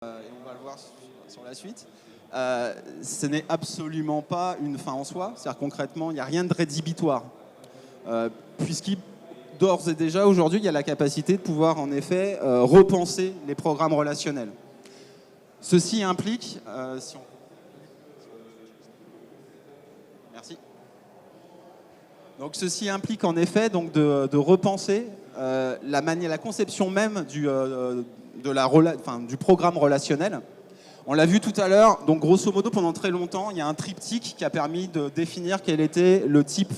et on va le voir sur la suite, ce n'est absolument pas une fin en soi. C'est-à-dire concrètement, il n'y a rien de rédhibitoire. Puisqu'il, d'ores et déjà, aujourd'hui, il y a la capacité de pouvoir, en effet, repenser les programmes relationnels. Ceci implique, Merci. Donc, ceci implique, en effet, donc, de repenser la conception même du programme relationnel. On l'a vu tout à l'heure, donc grosso modo, pendant très longtemps, il y a un triptyque qui a permis de définir quel était le type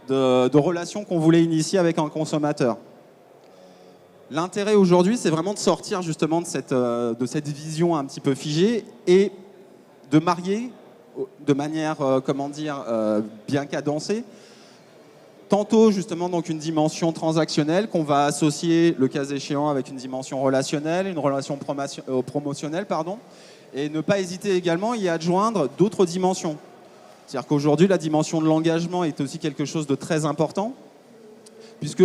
de relation qu'on voulait initier avec un consommateur. L'intérêt aujourd'hui, c'est vraiment de sortir justement de cette vision un petit peu figée et de marier de manière, bien cadencée, tantôt justement donc une dimension transactionnelle qu'on va associer le cas échéant avec une dimension relationnelle, une relation promotionnelle, et ne pas hésiter également à y adjoindre d'autres dimensions. C'est-à-dire qu'aujourd'hui, la dimension de l'engagement est aussi quelque chose de très important, puisque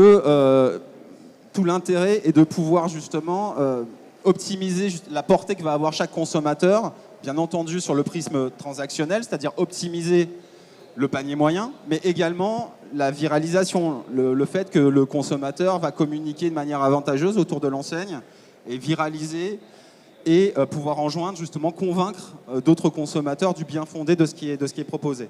tout l'intérêt est de pouvoir justement optimiser la portée que va avoir chaque consommateur, bien entendu sur le prisme transactionnel, c'est-à-dire optimiser le panier moyen, mais également la viralisation, le fait que le consommateur va communiquer de manière avantageuse autour de l'enseigne et viraliser et pouvoir enjoindre, justement, convaincre d'autres consommateurs du bien fondé de ce qui est proposé.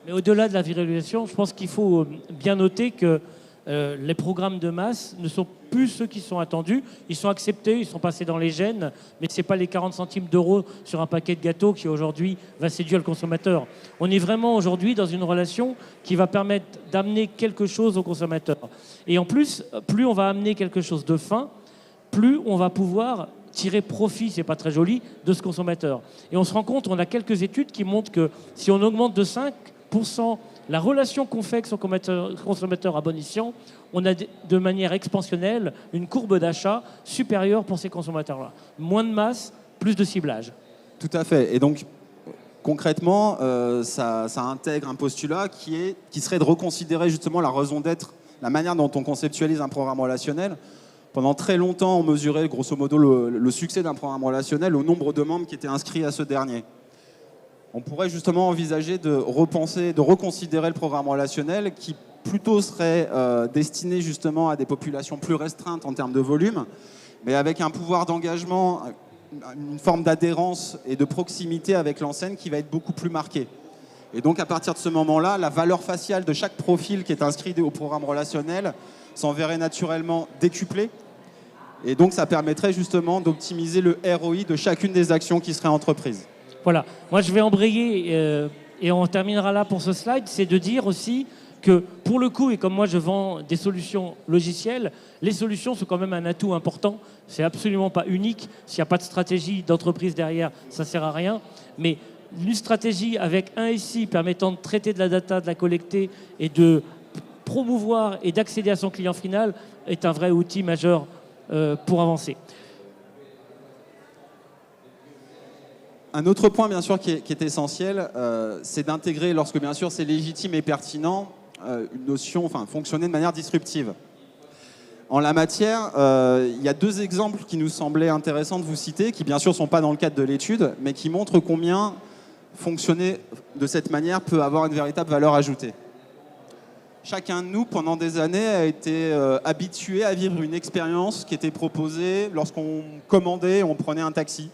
Mais au-delà de la viralisation, je pense qu'il faut bien noter que les programmes de masse ne sont plus ceux qui sont attendus. Ils sont acceptés, ils sont passés dans les gènes, mais ce n'est pas les 40 centimes d'euros sur un paquet de gâteaux qui aujourd'hui va séduire le consommateur. On est vraiment aujourd'hui dans une relation qui va permettre d'amener quelque chose au consommateur. Et en plus, plus on va amener quelque chose de fin, plus on va pouvoir tirer profit, c'est pas très joli, de ce consommateur. Et on se rend compte, on a quelques études qui montrent que si on augmente de 5% la relation qu'on fait avec son consommateur à bon escient, on a de manière expansionnelle une courbe d'achat supérieure pour ces consommateurs-là. Moins de masse, plus de ciblage. Tout à fait. Et donc, concrètement, ça intègre un postulat qui serait de reconsidérer justement la raison d'être, la manière dont on conceptualise un programme relationnel. Pendant très longtemps, on mesurait grosso modo le succès d'un programme relationnel au nombre de membres qui étaient inscrits à ce dernier. On pourrait justement envisager de repenser, de reconsidérer le programme relationnel qui plutôt serait destiné justement à des populations plus restreintes en termes de volume, mais avec un pouvoir d'engagement, une forme d'adhérence et de proximité avec l'enseigne qui va être beaucoup plus marquée. Et donc à partir de ce moment-là, la valeur faciale de chaque profil qui est inscrit au programme relationnel s'en verrait naturellement décuplée. Et donc, ça permettrait justement d'optimiser le ROI de chacune des actions qui seraient entreprises. Voilà. Moi, je vais embrayer et on terminera là pour ce slide. C'est de dire aussi que, pour le coup, et comme moi, je vends des solutions logicielles, les solutions sont quand même un atout important. C'est absolument pas unique. S'il n'y a pas de stratégie d'entreprise derrière, ça ne sert à rien. Mais une stratégie avec un SI permettant de traiter de la data, de la collecter et de promouvoir et d'accéder à son client final est un vrai outil majeur pour avancer. Un autre point, bien sûr, qui est essentiel, c'est d'intégrer, lorsque, bien sûr, c'est légitime et pertinent, une notion, fonctionner de manière disruptive. En la matière, il y a deux exemples qui nous semblaient intéressants de vous citer, qui, bien sûr, ne sont pas dans le cadre de l'étude, mais qui montrent combien fonctionner de cette manière peut avoir une véritable valeur ajoutée. Chacun de nous, pendant des années, a été habitué à vivre une expérience qui était proposée lorsqu'on commandait, on prenait un taxi.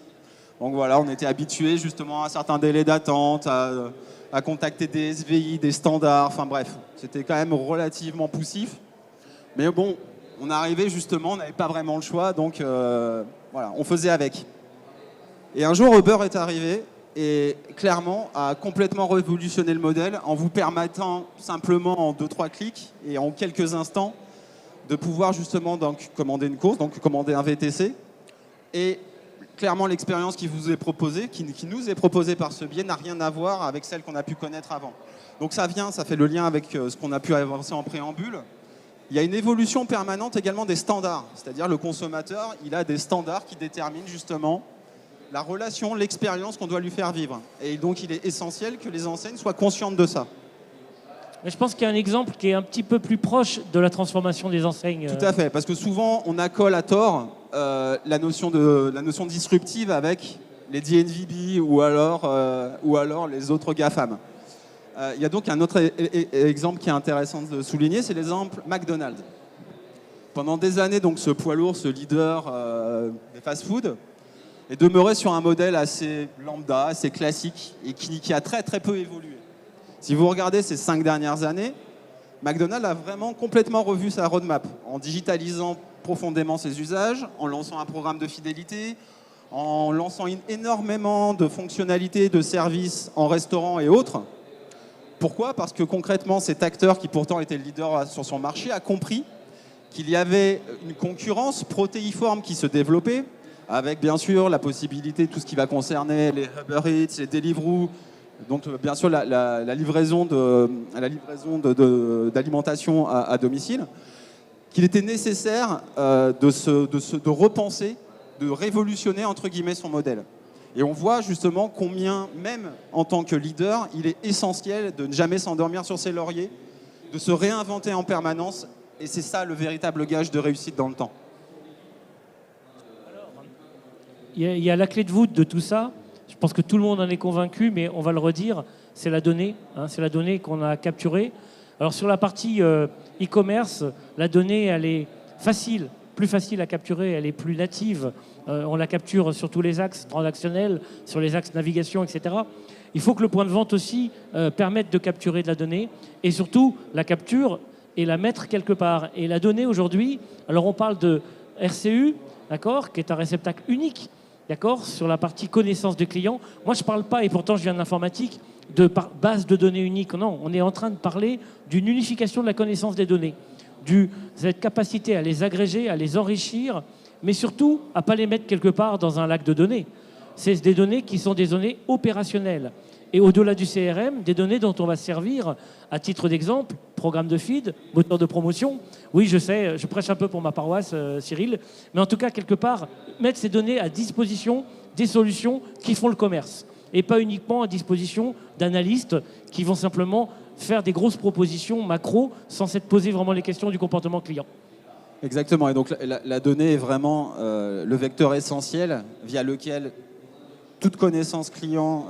Donc voilà, on était habitué justement à certains délais d'attente, à contacter des SVI, des standards, enfin bref, c'était quand même relativement poussif. Mais bon, on arrivait justement, on n'avait pas vraiment le choix, donc voilà, on faisait avec. Et un jour, Uber est arrivé et clairement a complètement révolutionné le modèle en vous permettant simplement en 2-3 clics et en quelques instants de pouvoir justement donc commander une course, donc commander un VTC. Et clairement l'expérience qui vous est proposée, qui nous est proposée par ce biais n'a rien à voir avec celle qu'on a pu connaître avant. Donc ça fait le lien avec ce qu'on a pu avancer en préambule. Il y a une évolution permanente également des standards, c'est-à-dire le consommateur, il a des standards qui déterminent justement la relation, l'expérience qu'on doit lui faire vivre. Et donc, il est essentiel que les enseignes soient conscientes de ça. Mais je pense qu'il y a un exemple qui est un petit peu plus proche de la transformation des enseignes. Tout à fait, parce que souvent on accole à tort la notion disruptive avec les DNVB ou alors les autres GAFAM. Il y a donc un autre exemple qui est intéressant de souligner, c'est l'exemple McDonald's. Pendant des années, donc, ce poids lourd, ce leader des fast-food, est demeuré sur un modèle assez lambda, assez classique, et qui a très très peu évolué. Si vous regardez ces 5 dernières années, McDonald's a vraiment complètement revu sa roadmap, en digitalisant profondément ses usages, en lançant un programme de fidélité, en lançant énormément de fonctionnalités, de services en restaurant et autres. Pourquoi ? Parce que concrètement, cet acteur qui pourtant était le leader sur son marché a compris qu'il y avait une concurrence protéiforme qui se développait, avec bien sûr la possibilité de tout ce qui va concerner les Uber Eats, les Deliveroo, donc bien sûr la livraison d'alimentation à domicile, qu'il était nécessaire de repenser, de révolutionner entre guillemets son modèle. Et on voit justement combien, même en tant que leader, il est essentiel de ne jamais s'endormir sur ses lauriers, de se réinventer en permanence, et c'est ça le véritable gage de réussite dans le temps. Il y a la clé de voûte de tout ça. Je pense que tout le monde en est convaincu, mais on va le redire, c'est la donnée. C'est la donnée qu'on a capturée. Alors sur la partie e-commerce, la donnée, elle est facile, plus facile à capturer, elle est plus native. On la capture sur tous les axes transactionnels, sur les axes navigation, etc. Il faut que le point de vente aussi permette de capturer de la donnée et surtout la capture et la mettre quelque part. Et la donnée aujourd'hui, alors on parle de RCU, d'accord, qui est un réceptacle unique, d'accord, sur la partie connaissance de client. Moi, je ne parle pas, et pourtant je viens de l'informatique, de base de données unique. Non, on est en train de parler d'une unification de la connaissance des données, cette capacité à les agréger, à les enrichir, mais surtout à ne pas les mettre quelque part dans un lac de données. C'est des données qui sont des données opérationnelles. Et au-delà du CRM, des données dont on va se servir, à titre d'exemple, programme de feed, moteur de promotion. Oui, je sais, je prêche un peu pour ma paroisse, Cyril, mais en tout cas, quelque part, mettre ces données à disposition des solutions qui font le commerce, et pas uniquement à disposition d'analystes qui vont simplement faire des grosses propositions macro sans s'être posé vraiment les questions du comportement client. Exactement, et donc la donnée est vraiment le vecteur essentiel via lequel toute connaissance client,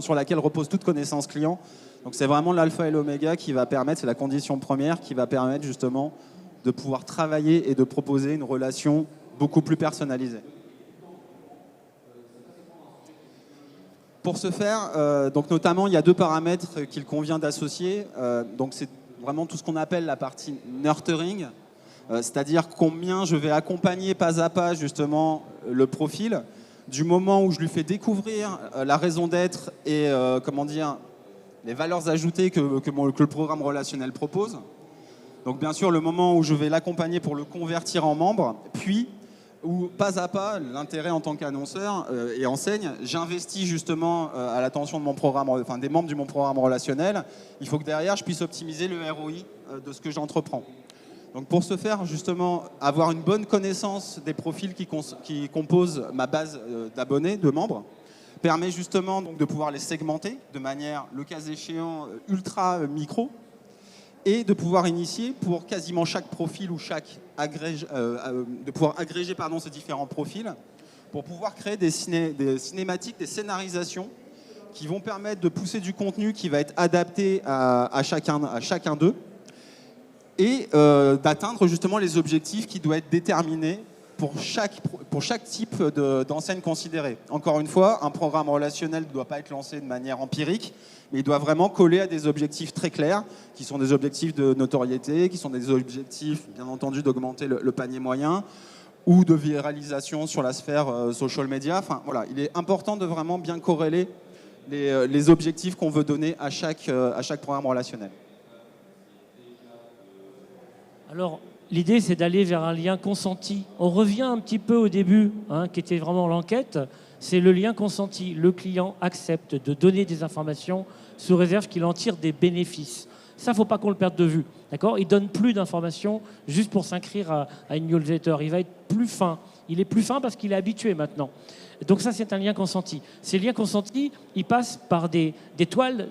sur laquelle repose toute connaissance client. Donc c'est vraiment l'alpha et l'oméga qui va permettre, c'est la condition première qui va permettre justement de pouvoir travailler et de proposer une relation beaucoup plus personnalisée. Pour ce faire, donc notamment, il y a 2 paramètres qu'il convient d'associer. Donc c'est vraiment tout ce qu'on appelle la partie nurturing, c'est-à-dire combien je vais accompagner pas à pas justement le profil, du moment où je lui fais découvrir la raison d'être et les valeurs ajoutées que le programme relationnel propose. Donc bien sûr, le moment où je vais l'accompagner pour le convertir en membre, puis où pas à pas, l'intérêt en tant qu'annonceur et enseigne, j'investis justement à l'attention de des membres de mon programme relationnel. Il faut que derrière, je puisse optimiser le ROI de ce que j'entreprends. Donc pour ce faire, justement, avoir une bonne connaissance des profils qui composent ma base d'abonnés, de membres, permet justement donc, de pouvoir les segmenter de manière, le cas échéant, ultra micro, et de pouvoir initier pour quasiment chaque profil ou de pouvoir agréger ces différents profils pour pouvoir créer des cinématiques, des scénarisations qui vont permettre de pousser du contenu qui va être adapté à chacun d'eux et d'atteindre justement les objectifs qui doivent être déterminés pour chaque type d'enseigne considérée. Encore une fois, un programme relationnel ne doit pas être lancé de manière empirique, mais il doit vraiment coller à des objectifs très clairs, qui sont des objectifs de notoriété, qui sont des objectifs, bien entendu, d'augmenter le panier moyen, ou de viralisation sur la sphère social media. Enfin, voilà, il est important de vraiment bien corréler les objectifs qu'on veut donner à chaque programme relationnel. Alors, l'idée, c'est d'aller vers un lien consenti. On revient un petit peu au début, qui était vraiment l'enquête. C'est le lien consenti. Le client accepte de donner des informations sous réserve qu'il en tire des bénéfices. Ça, il ne faut pas qu'on le perde de vue. D'accord ? Il ne donne plus d'informations juste pour s'inscrire à une newsletter. Il va être plus fin. Il est plus fin parce qu'il est habitué maintenant. Donc ça, c'est un lien consenti. Ces liens consentis, ils passent par des toiles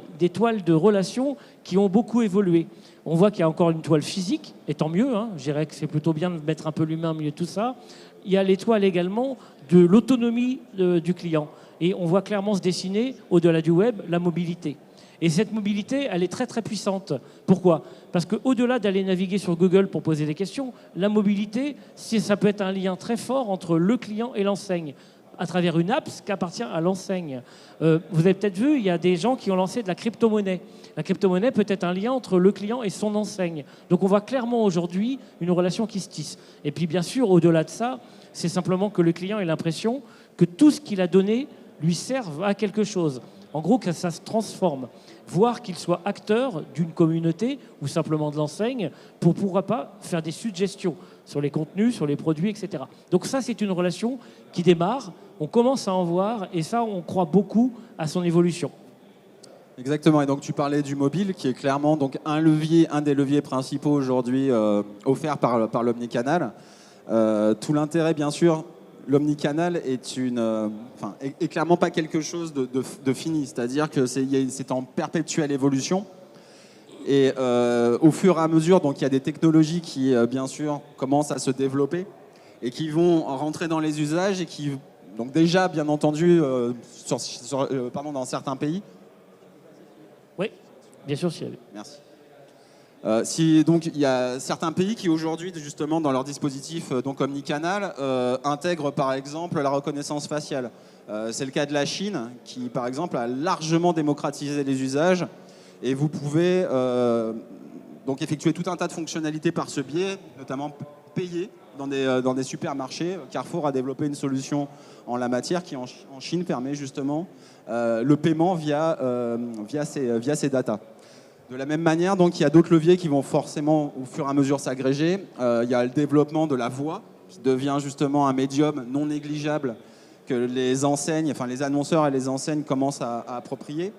de relations qui ont beaucoup évolué. On voit qu'il y a encore une toile physique, et tant mieux, hein. Je dirais que c'est plutôt bien de mettre un peu l'humain au milieu de tout ça. Il y a l'étoile également de l'autonomie du client. Et on voit clairement se dessiner, au-delà du web, la mobilité. Et cette mobilité, elle est très très puissante. Pourquoi ? Parce qu'au-delà d'aller naviguer sur Google pour poser des questions, la mobilité, ça peut être un lien très fort entre le client et l'enseigne, à travers une app qui appartient à l'enseigne. Vous avez peut-être vu, il y a des gens qui ont lancé de la crypto-monnaie. La crypto-monnaie peut être un lien entre le client et son enseigne. Donc on voit clairement aujourd'hui une relation qui se tisse. Et puis bien sûr, au-delà de ça, c'est simplement que le client ait l'impression que tout ce qu'il a donné lui serve à quelque chose. En gros, que ça se transforme. Voire qu'il soit acteur d'une communauté ou simplement de l'enseigne pour, pourquoi pas, faire des suggestions sur les contenus, sur les produits, etc. Donc ça, c'est une relation qui démarre, on commence à en voir et ça, on croit beaucoup à son évolution. Exactement, et donc tu parlais du mobile qui est clairement donc un des leviers principaux aujourd'hui offerts par l'omnicanal. Tout l'intérêt, bien sûr, l'omnicanal est clairement pas quelque chose de fini, c'est-à-dire que c'est en perpétuelle évolution. Et au fur et à mesure, donc il y a des technologies qui, bien sûr, commencent à se développer et qui vont rentrer dans les usages et qui, donc déjà, bien entendu, dans certains pays. Oui, bien sûr, si. Merci. Donc il y a certains pays qui aujourd'hui, justement, dans leur dispositif donc omnicanal, intègrent par exemple la reconnaissance faciale. C'est le cas de la Chine, qui par exemple a largement démocratisé les usages. Et vous pouvez donc effectuer tout un tas de fonctionnalités par ce biais, notamment payer dans des supermarchés. Carrefour a développé une solution en la matière qui, en Chine, permet justement le paiement via ces datas. De la même manière, donc, il y a d'autres leviers qui vont forcément, au fur et à mesure, s'agréger. Il y a le développement de la voix, qui devient justement un médium non négligeable que les enseignes, enfin les annonceurs et les enseignes commencent à approprier.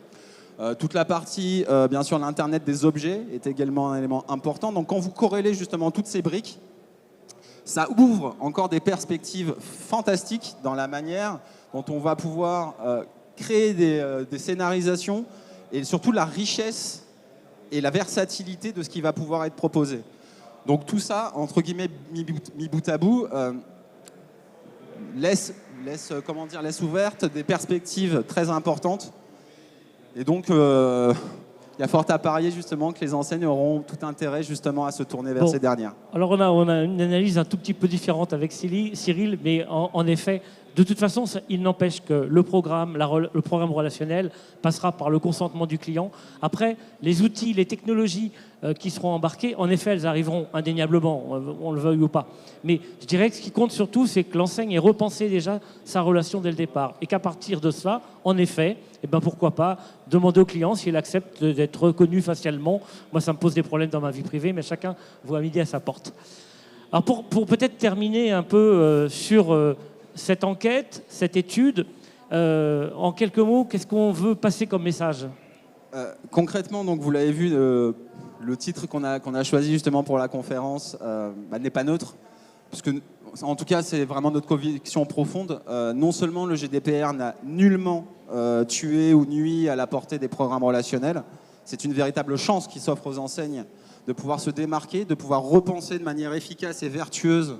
Toute la partie, bien sûr, l'Internet des objets est également un élément important. Donc, quand vous corrélez justement toutes ces briques, ça ouvre encore des perspectives fantastiques dans la manière dont on va pouvoir créer des scénarisations et surtout la richesse et la versatilité de ce qui va pouvoir être proposé. Donc tout ça, entre guillemets, mis bout à bout, laisse ouvertes des perspectives très importantes. Et donc, il y a fort à parier justement que les enseignes auront tout intérêt justement à se tourner vers ces dernières. Alors on a une analyse un tout petit peu différente avec Cyril, mais en effet, de toute façon, il n'empêche que le programme relationnel passera par le consentement du client. Après, les outils, les technologies qui seront embarquées, en effet, elles arriveront indéniablement, on le veuille ou pas. Mais je dirais que ce qui compte surtout, c'est que l'enseigne ait repensé déjà sa relation dès le départ. Et qu'à partir de cela, en effet, pourquoi pas demander au client s'il accepte d'être reconnu facialement. Moi, ça me pose des problèmes dans ma vie privée, mais chacun voit midi à sa porte. Alors pour peut-être terminer un peu sur cette enquête, cette étude, en quelques mots, qu'est-ce qu'on veut passer comme message ? Concrètement, donc, vous l'avez vu, le titre qu'on a choisi justement pour la conférence n'est pas neutre, parce que, en tout cas, c'est vraiment notre conviction profonde. Non seulement le GDPR n'a nullement tué ou nui à la portée des programmes relationnels, c'est une véritable chance qui s'offre aux enseignes de pouvoir se démarquer, de pouvoir repenser de manière efficace et vertueuse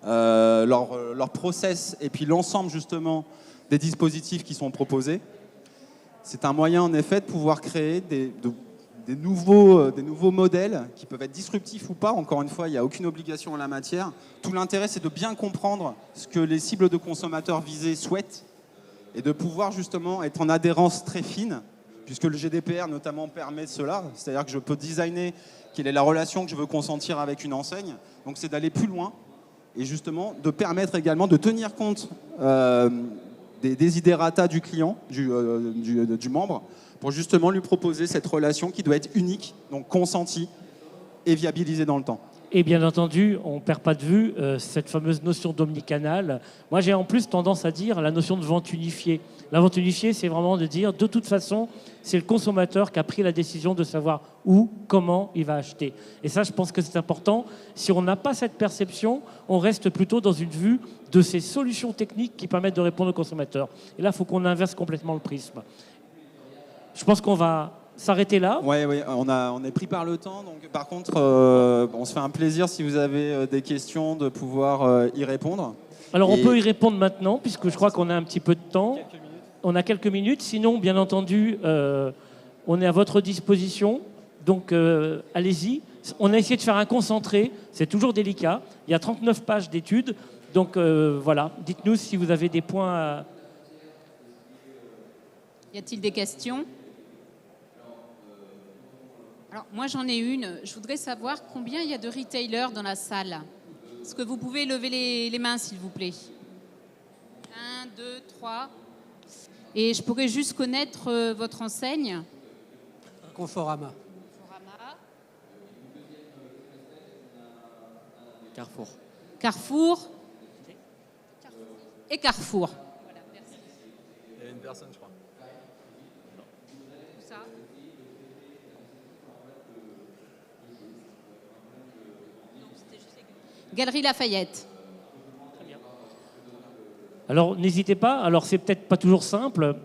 leur process et puis l'ensemble justement des dispositifs qui sont proposés. C'est un moyen en effet de pouvoir créer des nouveaux modèles qui peuvent être disruptifs ou pas. Encore une fois, il n'y a aucune obligation en la matière. Tout l'intérêt, c'est de bien comprendre ce que les cibles de consommateurs visés souhaitent et de pouvoir justement être en adhérence très fine, puisque le GDPR notamment permet cela. C'est-à-dire que je peux designer quelle est la relation que je veux consentir avec une enseigne. Donc c'est d'aller plus loin et justement de permettre également de tenir compte des desiderata du client, du membre, pour justement lui proposer cette relation qui doit être unique, donc consentie et viabilisée dans le temps. Et bien entendu, on ne perd pas de vue cette fameuse notion d'omnicanal. Moi, j'ai en plus tendance à dire la notion de vente unifiée. La vente unifiée, c'est vraiment de dire, de toute façon, c'est le consommateur qui a pris la décision de savoir où, comment il va acheter. Et ça, je pense que c'est important. Si on n'a pas cette perception, on reste plutôt dans une vue de ces solutions techniques qui permettent de répondre au consommateur. Et là, il faut qu'on inverse complètement le prisme. Je pense qu'on va s'arrêter là. Oui, on est pris par le temps. Donc, par contre, on se fait un plaisir, si vous avez des questions, de pouvoir y répondre. Alors, on peut y répondre maintenant, puisque je crois qu'on a un petit peu de temps. On a quelques minutes. Sinon, bien entendu, on est à votre disposition. Donc, allez-y. On a essayé de faire un concentré. C'est toujours délicat. Il y a 39 pages d'études. Donc, voilà. Dites-nous si vous avez des points à... Y a-t-il des questions ? Alors, moi, j'en ai une. Je voudrais savoir combien il y a de retailers dans la salle. Est-ce que vous pouvez lever les mains, s'il vous plaît ? 1, 2, 3. Et je pourrais juste connaître votre enseigne. Conforama. Conforama. Carrefour. Carrefour. Et Carrefour. Voilà, merci. Il y a une personne, je crois. Tout ça. Galerie Lafayette. Alors, n'hésitez pas. Alors, c'est peut-être pas toujours simple.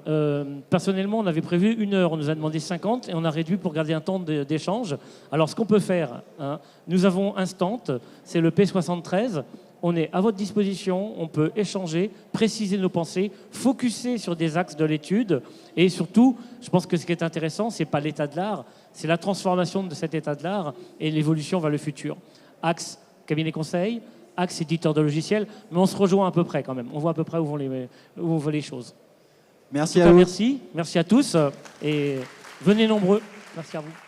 Personnellement, on avait prévu 1 heure. On nous a demandé 50 et on a réduit pour garder un temps d'échange. Alors, ce qu'on peut faire, hein, nous avons un stand, c'est le P73. On est à votre disposition. On peut échanger, préciser nos pensées, focuser sur des axes de l'étude. Et surtout, je pense que ce qui est intéressant, c'est pas l'état de l'art, c'est la transformation de cet état de l'art et l'évolution vers le futur. Axe cabinet conseil, axe éditeur de logiciels, mais on se rejoint à peu près quand même. On voit à peu près où vont les choses. Merci à vous. Merci à tous et venez nombreux. Merci à vous.